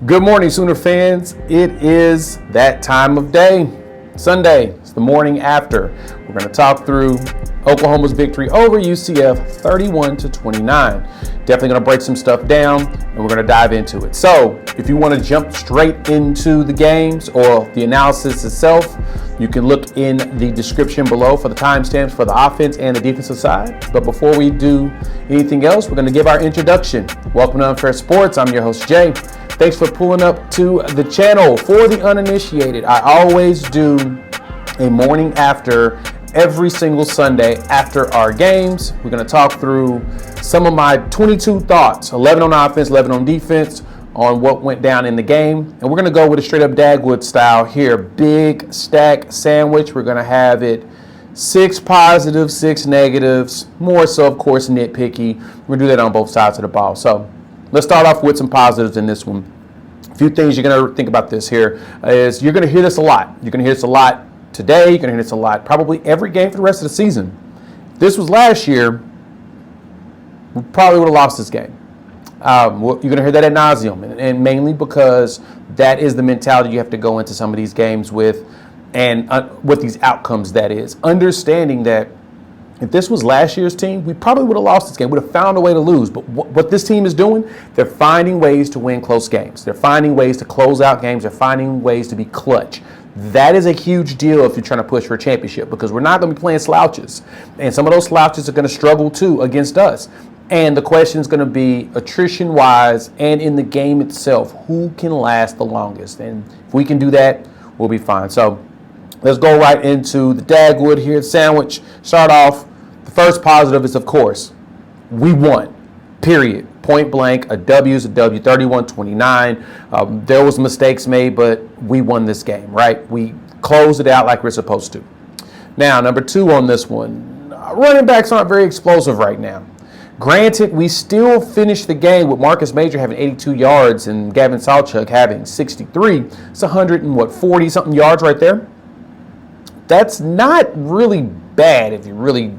Good morning, Sooner fans. It is that time of day, Sunday. It's the morning after. We're going to talk through Oklahoma's victory over UCF 31-29. Definitely going to break some stuff down and we're going to dive into it. So if you want to jump straight into the games or the analysis itself, you can look in the description below for the timestamps for the offense and the defensive side. But before we do anything else, we're going to give our introduction. Welcome to Unfair Sports. I'm your host, Jay. Thanks for pulling up to the channel. For the uninitiated, I always do a morning after every single Sunday after our games. We're going to talk through some of my 22 thoughts, 11 on offense, 11 on defense, on what went down in the game. And we're going to go with a straight up Dagwood style here. Big stack sandwich. We're going to have it 6 positives, 6 negatives, more so, of course, nitpicky. We're going to do that on both sides of the ball. So let's start off with some positives in this one. A few things you're going to think about this here is you're going to hear this a lot. You're going to hear this a lot today. You're going to hear this a lot probably every game for the rest of the season. If this was last year, we probably would have lost this game. You're going to hear that ad nauseum, and mainly because that is the mentality you have to go into some of these games with, and with these outcomes, that is. Understanding that if this was last year's team, we probably would have lost this game. We would have found a way to lose. But what this team is doing, they're finding ways to win close games. They're finding ways to close out games. They're finding ways to be clutch. That is a huge deal if you're trying to push for a championship, because we're not going to be playing slouches. And some of those slouches are going to struggle too against us. And the question is going to be attrition-wise and in the game itself, who can last the longest? And if we can do that, we'll be fine. So let's go right into the Dagwood here, sandwich. Start off. The first positive is, of course, we won, period. Point blank, a W is a W, 31-29. There was mistakes made, but we won this game, right? We closed it out like we're supposed to. Now, number 2 on this one, running backs aren't very explosive right now. Granted, we still finished the game with Marcus Major having 82 yards and Gavin Sawchuk having 63. It's 140-something yards right there. That's not really bad if you really,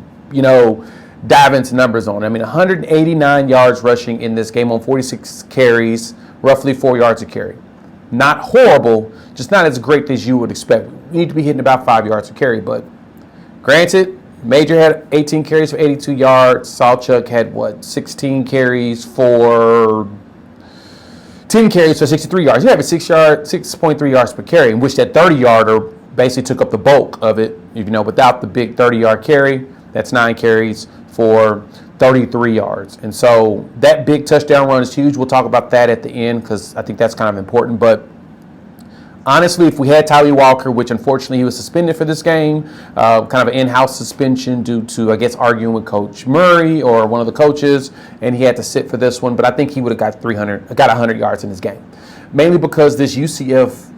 dive into numbers on it. I mean, 189 yards rushing in this game on 46 carries, roughly 4 yards a carry. Not horrible, just not as great as you would expect. We need to be hitting about 5 yards a carry, but granted, Major had 18 carries for 82 yards. Sawchuk had 16 carries for 10 carries for 63 yards. He had 6.3 yards per carry, in which that 30-yarder basically took up the bulk of it. Without the big 30-yard carry, that's 9 carries for 33 yards. And so that big touchdown run is huge. We'll talk about that at the end because I think that's kind of important. But honestly, if we had Tylee Walker, which unfortunately he was suspended for this game, kind of an in-house suspension due to, I guess, arguing with Coach Murray or one of the coaches, and he had to sit for this one. But I think he would have got 100 yards in this game, mainly because this UCF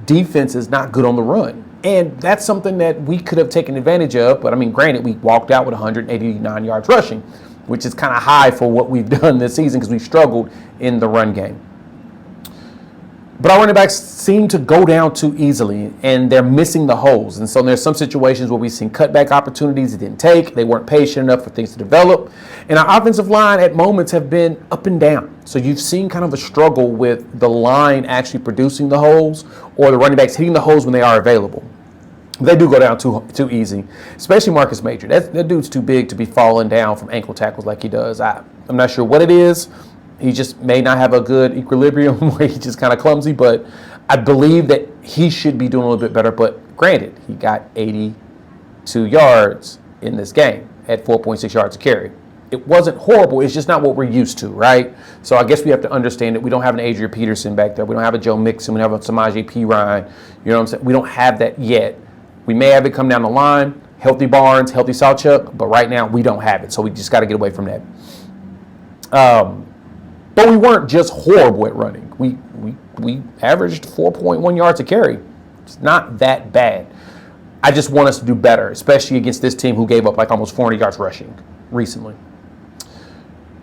defense is not good on the run. And that's something that we could have taken advantage of. But, I mean, granted, we walked out with 189 yards rushing, which is kind of high for what we've done this season because we've struggled in the run game. But our running backs seem to go down too easily, and they're missing the holes. And so there's some situations where we've seen cutback opportunities it didn't take. They weren't patient enough for things to develop. And our offensive line at moments have been up and down. So you've seen kind of a struggle with the line actually producing the holes or the running backs hitting the holes when they are available. They do go down too easy, especially Marcus Major. That dude's too big to be falling down from ankle tackles like he does. I'm not sure what it is. He just may not have a good equilibrium where he's just kind of clumsy, but I believe that he should be doing a little bit better. But granted, he got 82 yards in this game at 4.6 yards a carry. It wasn't horrible. It's just not what we're used to, right? So I guess we have to understand that we don't have an Adrian Peterson back there. We don't have a Joe Mixon. We don't have a Samaje Perine. You know what I'm saying? We don't have that yet. We may have it come down the line. Healthy Barnes, healthy Sawchuk, but right now we don't have it. So we just got to get away from that. But we weren't just horrible at running. We averaged 4.1 yards a carry. It's not that bad. I just want us to do better, especially against this team who gave up like almost 400 yards rushing recently.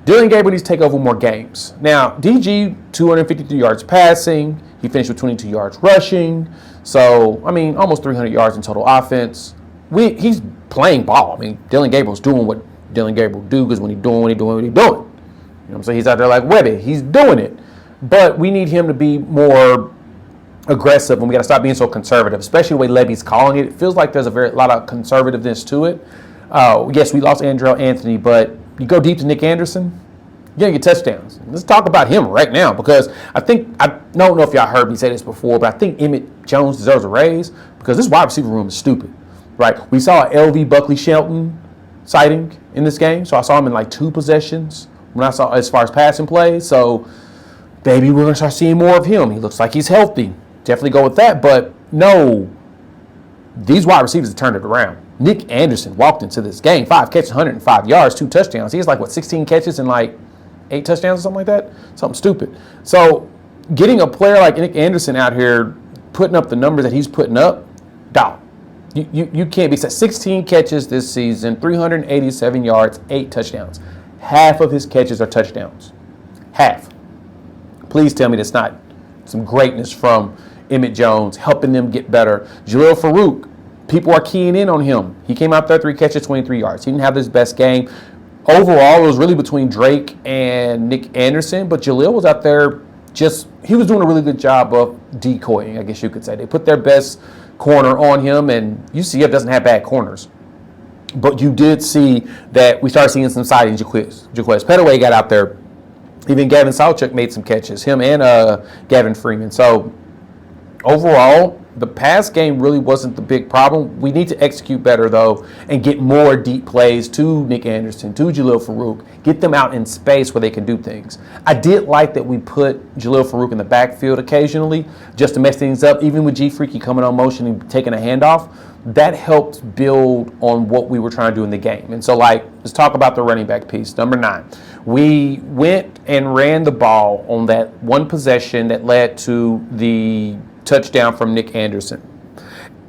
Dillon Gabriel needs to take over more games. Now, DG, 253 yards passing. He finished with 22 yards rushing. So, I mean, almost 300 yards in total offense. He's playing ball. I mean, Dillon Gabriel's doing what Dillon Gabriel do, because when he's doing what he's doing. You know what I'm saying? He's out there like Webby. He's doing it. but we need him to be more aggressive, and we got to stop being so conservative, especially the way Levy's calling it. It feels like there's a lot of conservativeness to it. Yes, we lost Andrell Anthony, but you go deep to Nic Anderson, you're going to get touchdowns. Let's talk about him right now, because I don't know if y'all heard me say this before, but I think Emmett Jones deserves a raise because this wide receiver room is stupid, right? We saw an LV Buckley Shelton sighting in this game, so I saw him in like 2 possessions when I saw as far as passing plays. So maybe we're going to start seeing more of him. He looks like he's healthy. Definitely go with that, but no, these wide receivers have turned it around. Nic Anderson walked into this game, 5 catches, 105 yards, 2 touchdowns. He has 16 catches and 8 touchdowns or something like that? Something stupid. So getting a player like Nic Anderson out here putting up the numbers that he's putting up, dog, you can't be set. 16 catches this season, 387 yards, 8 touchdowns. Half of his catches are touchdowns. Half. Please tell me that's not some greatness from Emmett Jones, helping them get better. Jalil Farouk, people are keying in on him. He came out there, 3 catches, 23 yards. He didn't have his best game. Overall, it was really between Drake and Nic Anderson, but Jalil was out there he was doing a really good job of decoying, I guess you could say. They put their best corner on him, and UCF doesn't have bad corners. But you did see that we started seeing some sightings. Jaquez Petaway got out there. Even Gavin Sawchuk made some catches, him and Gavin Freeman. So overall, the pass game really wasn't the big problem. We need to execute better, though, and get more deep plays to Nic Anderson, to Jalil Farouk, get them out in space where they can do things. I did like that we put Jalil Farouk in the backfield occasionally just to mess things up, even with G Freaky coming on motion and taking a handoff. That helped build on what we were trying to do in the game. And so, let's talk about the running back piece. Number 9. We went and ran the ball on that one possession that led to the touchdown from Nic Anderson.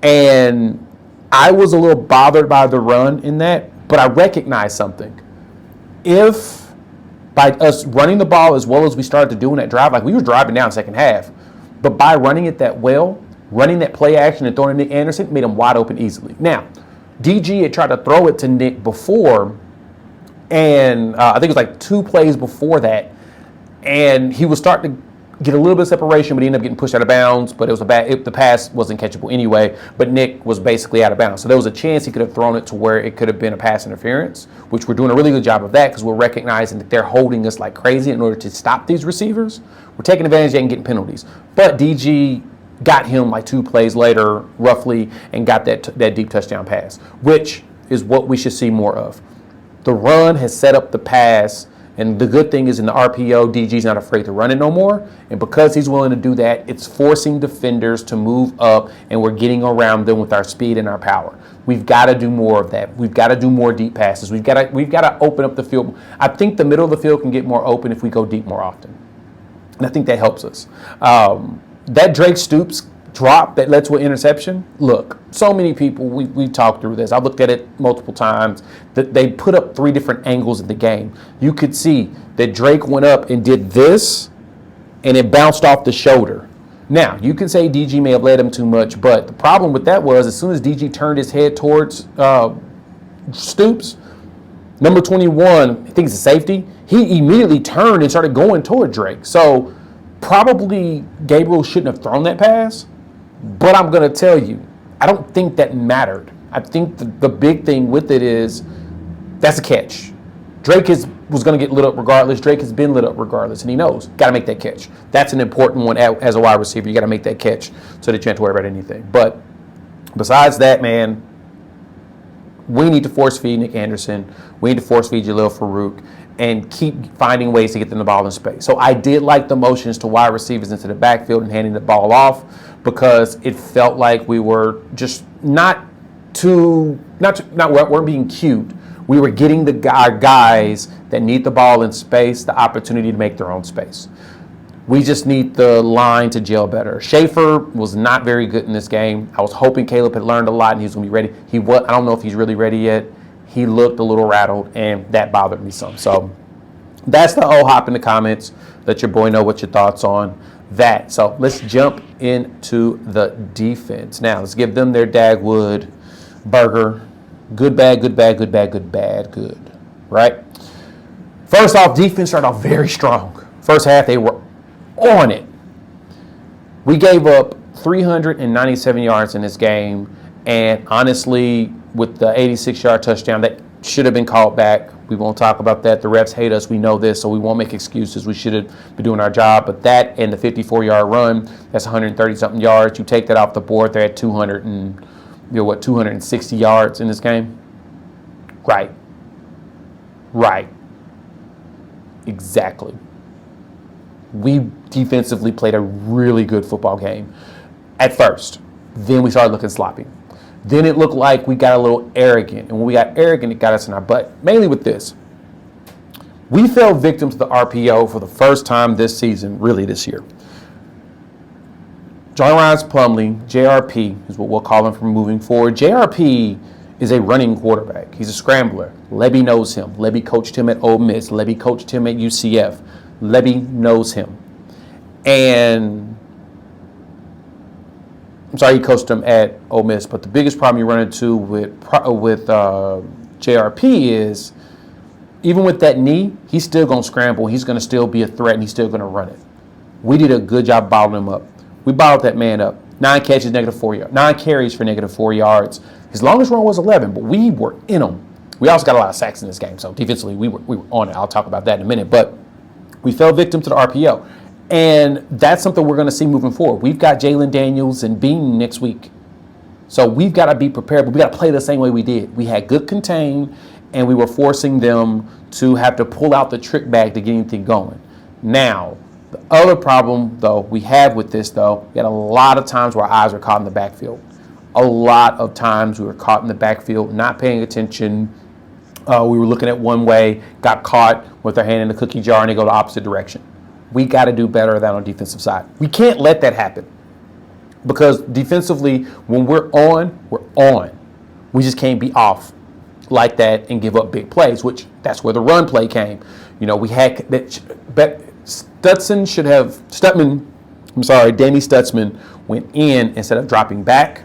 And I was a little bothered by the run in that, but I recognized something. If by us running the ball as well as we started to do in that drive, we were driving down second half, but by running it that well, running that play action and throwing to Nic Anderson made him wide open easily. Now, DG had tried to throw it to Nick before, and I think it was 2 plays before that, and he was starting to get a little bit of separation, but he ended up getting pushed out of bounds. But the pass wasn't catchable anyway. But Nick was basically out of bounds, so there was a chance he could have thrown it to where it could have been a pass interference, which we're doing a really good job of that because we're recognizing that they're holding us like crazy in order to stop these receivers. We're taking advantage of that and getting penalties. But DG got him 2 plays later, roughly, and got that deep touchdown pass, which is what we should see more of. The run has set up the pass. And the good thing is in the RPO, DG's not afraid to run it no more. And because he's willing to do that, it's forcing defenders to move up, and we're getting around them with our speed and our power. We've got to do more of that. We've got to do more deep passes. We've got to open up the field. I think the middle of the field can get more open if we go deep more often. And I think that helps us. That Drake Stoops drop that led to an interception. Look, so many people, we talked through this. I looked at it multiple times. That they put up 3 different angles in the game. You could see that Drake went up and did this, and it bounced off the shoulder. Now, you can say DG may have led him too much, but the problem with that was as soon as DG turned his head towards Stoops, number 21, I think it's a safety, he immediately turned and started going toward Drake. So probably Gabriel shouldn't have thrown that pass. But I'm going to tell you, I don't think that mattered. I think the big thing with it is that's a catch. Drake was going to get lit up regardless. Drake has been lit up regardless, and he knows. Got to make that catch. That's an important one as a wide receiver. You got to make that catch so that you don't have to worry about anything. But besides that, man, we need to force feed Nic Anderson. We need to force feed Jalil Farouk and keep finding ways to get them the ball in space. So I did like the motions to wide receivers into the backfield and handing the ball off, because it felt like we were just not weren't being cute. We were getting our guys that need the ball in space the opportunity to make their own space. We just need the line to gel better. Schaefer was not very good in this game. I was hoping Caleb had learned a lot and he was going to be ready. I don't know if he's really ready yet. He looked a little rattled, and that bothered me some. So that's the whole hop in the comments. Let your boy know what your thoughts on that. So let's jump into the defense. Now, let's give them their Dagwood burger. Good, bad, good, bad, good, bad, good, bad, good. Right? First off, defense started off very strong. First half, they were on it. We gave up 397 yards in this game, and honestly, with the 86-yard touchdown, that should have been called back. We won't talk about that. The refs hate us. We know this, so we won't make excuses. We should have been doing our job. But that and the 54-yard run, that's 130-something yards. You take that off the board, they're at 260 yards in this game? Right. Exactly. We defensively played a really good football game at first. Then we started looking sloppy. Then it looked like we got a little arrogant. And when we got arrogant, it got us in our butt. Mainly with this. We fell victim to the RPO for the first time this season, really this year. John Rhys Plumlee, JRP, is what we'll call him from moving forward. JRP is a running quarterback. He's a scrambler. Lebby knows him. Lebby coached him at Ole Miss. Lebby coached him at UCF. Lebby knows him. And I'm sorry, he coached him at Ole Miss, but the biggest problem you run into with JRP is even with that knee, he's still going to scramble. He's going to still be a threat, and he's still going to run it. We did a good job bottling him up. We bottled that man up. 9 catches, -4 yards. 9 carries for -4 yards. His longest run was 11, but we were in him. We also got a lot of sacks in this game, so defensively we were on it. I'll talk about that in a minute, but we fell victim to the RPO. And that's something we're going to see moving forward. We've got Jalen Daniels and Bean next week. So we've got to be prepared, but we got to play the same way we did. We had good contain, and we were forcing them to have to pull out the trick bag to get anything going. Now, the other problem, though, we have with this, though, we had a lot of times where our eyes were caught in the backfield. A lot of times we were caught in the backfield, not paying attention. We were looking at one way, got caught with our hand in the cookie jar, and they go the opposite direction. We got to do better at that on the defensive side. We can't let that happen because defensively, when we're on, we're on. We just can't be off like that and give up big plays, which that's where the run play came. You know, we had that. Danny Stutzman went in instead of dropping back.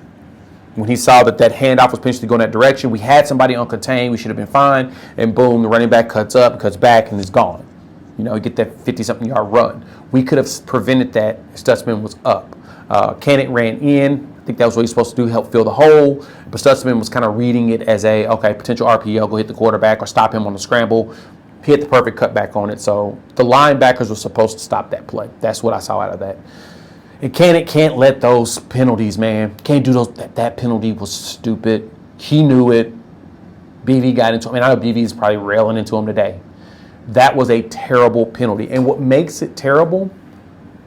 When he saw that handoff was potentially going that direction, we had somebody uncontained. We should have been fine. And boom, the running back cuts up, cuts back, and is gone. You know, get that 50-something yard run. We could have prevented that if Stutzman was up. Cannick ran in. I think that was what he was supposed to do, help fill the hole. But Stutzman was kind of reading it as potential RPO, go hit the quarterback or stop him on the scramble. He hit the perfect cutback on it. So the linebackers were supposed to stop that play. That's what I saw out of that. And Cannick can't let those penalties, man. Can't do those. That penalty was stupid. He knew it. BV got into him. I know BV is probably railing into him today. That was a terrible penalty. And what makes it terrible,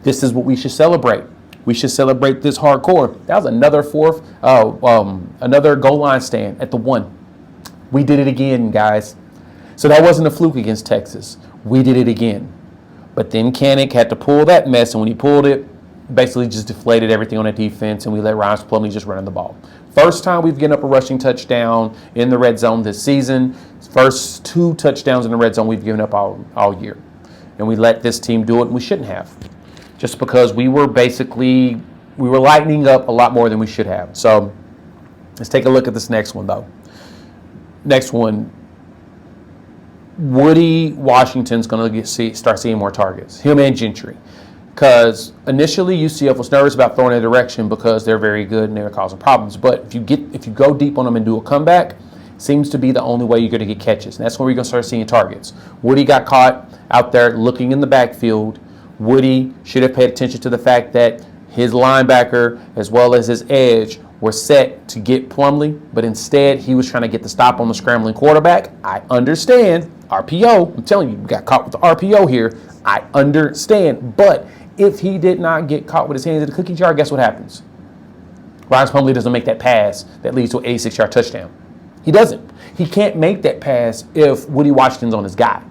this is what we should celebrate. We should celebrate this hardcore. That was another goal line stand at the 1. We did it again, guys. So that wasn't a fluke against Texas. We did it again. But then Cannick had to pull that mess, and when he pulled it, basically just deflated everything on the defense, and we let Rhys Plumlee just run the ball. First time we've given up a rushing touchdown in the red zone this season. First 2 touchdowns in the red zone we've given up all year. And we let this team do it, and we shouldn't have. Just because we were lightening up a lot more than we should have. So let's take a look at this next one, though. Next one, Woody Washington's going to start seeing more targets. Him and Gentry. Because initially UCF was nervous about throwing in a direction because they're very good and they're causing problems. But if you go deep on them and do a comeback, seems to be the only way you're going to get catches. And that's when we're going to start seeing targets. Woody got caught out there looking in the backfield. Woody should have paid attention to the fact that his linebacker as well as his edge were set to get Plumlee, but instead he was trying to get the stop on the scrambling quarterback. I understand. RPO. I'm telling you, we got caught with the RPO here. I understand. But if he did not get caught with his hands in the cookie jar, guess what happens? Rhys Plumlee doesn't make that pass that leads to an 86-yard touchdown. He doesn't. He can't make that pass if Woody Washington's on his guy.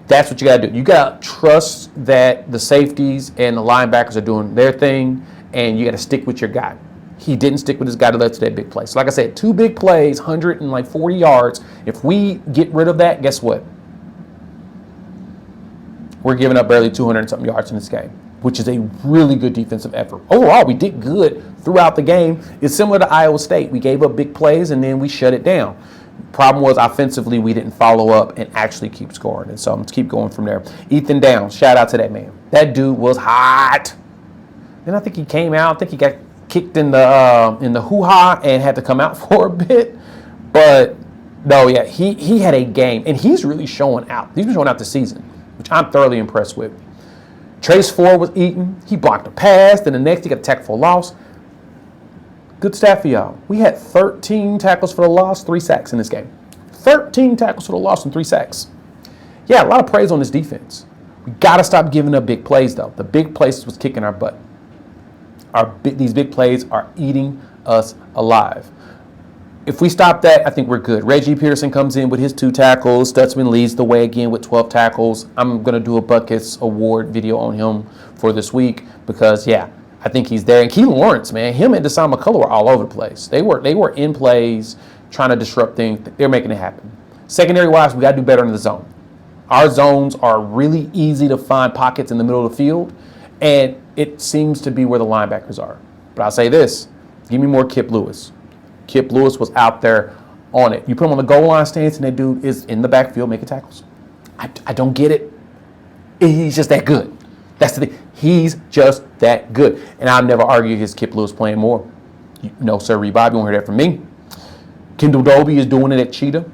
That's what you got to do. You got to trust that the safeties and the linebackers are doing their thing, and you got to stick with your guy. He didn't stick with his guy to let to that big play. So like I said, 2 big plays, 140 yards. If we get rid of that, guess what? We're giving up barely 200-something yards in this game, which is a really good defensive effort. Overall, we did good throughout the game. It's similar to Iowa State. We gave up big plays, and then we shut it down. Problem was, offensively, we didn't follow up and actually keep scoring. And so I'm going to keep going from there. Ethan Downs, shout out to that man. That dude was hot. Then I think he came out. I think he got kicked in the hoo-ha and had to come out for a bit. But, no, yeah, he had a game. And he's really showing out. He's been showing out this season, which I'm thoroughly impressed with. Trace Ford was eating. He blocked a pass. Then the next, he got a tackle for a loss. Good stat for y'all. We had 13 tackles for the loss, 3 sacks in this game. 13 tackles for the loss and 3 sacks. Yeah, a lot of praise on this defense. We got to stop giving up big plays, though. The big plays was kicking our butt. These big plays are eating us alive. If we stop that, I think we're good. Reggie Peterson comes in with his 2 tackles. Stutzman leads the way again with 12 tackles. I'm going to do a Buckets Award video on him for this week because, yeah, I think he's there. And Keelan Lawrence, man, him and Deshaun McCullough were all over the place. They were in plays, trying to disrupt things. They're making it happen. Secondary-wise, we got to do better in the zone. Our zones are really easy to find pockets in the middle of the field, and it seems to be where the linebackers are. But I'll say this, give me more Kip Lewis. Kip Lewis was out there on it. You put him on the goal line stance, and that dude is in the backfield making tackles. I don't get it. He's just that good. That's the thing. He's just that good. And I'll never argue his Kip Lewis playing more. No, sir, Bob, you won't hear that from me. Kendall Dobie is doing it at Cheetah.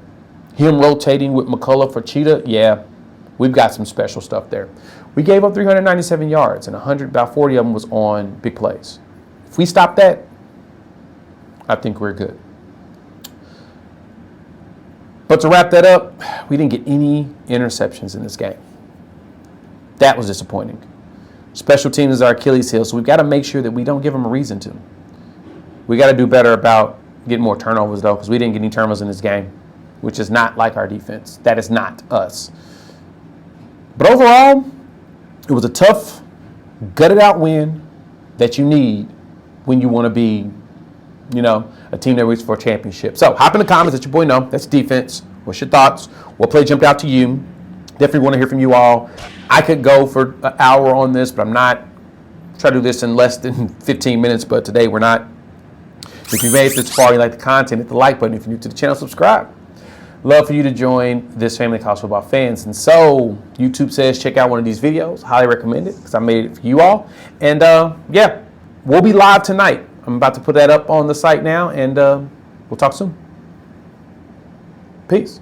Him rotating with McCullough for Cheetah, yeah, we've got some special stuff there. We gave up 397 yards, and about 40 of them was on big plays. If we stop that, I think we're good. But to wrap that up, we didn't get any interceptions in this game. That was disappointing. Special teams is our Achilles heel, so we've got to make sure that we don't give them a reason to. We got to do better about getting more turnovers, though, because we didn't get any turnovers in this game, which is not like our defense. That is not us. But overall, it was a tough, gutted-out win that you need when you want to be, a team that reaches for a championship. So hop in the comments, let your boy know. That's defense. What's your thoughts? What play jumped out to you? Definitely want to hear from you all. I could go for an hour on this, but I'm not. Try to do this in less than 15 minutes, but today we're not. If you made it this far, you like the content, hit the like button. If you're new to the channel, subscribe. Love for you to join this family of college football fans. And so, YouTube says check out one of these videos. Highly recommend it because I made it for you all. And yeah, we'll be live tonight. I'm about to put that up on the site now, and we'll talk soon. Peace.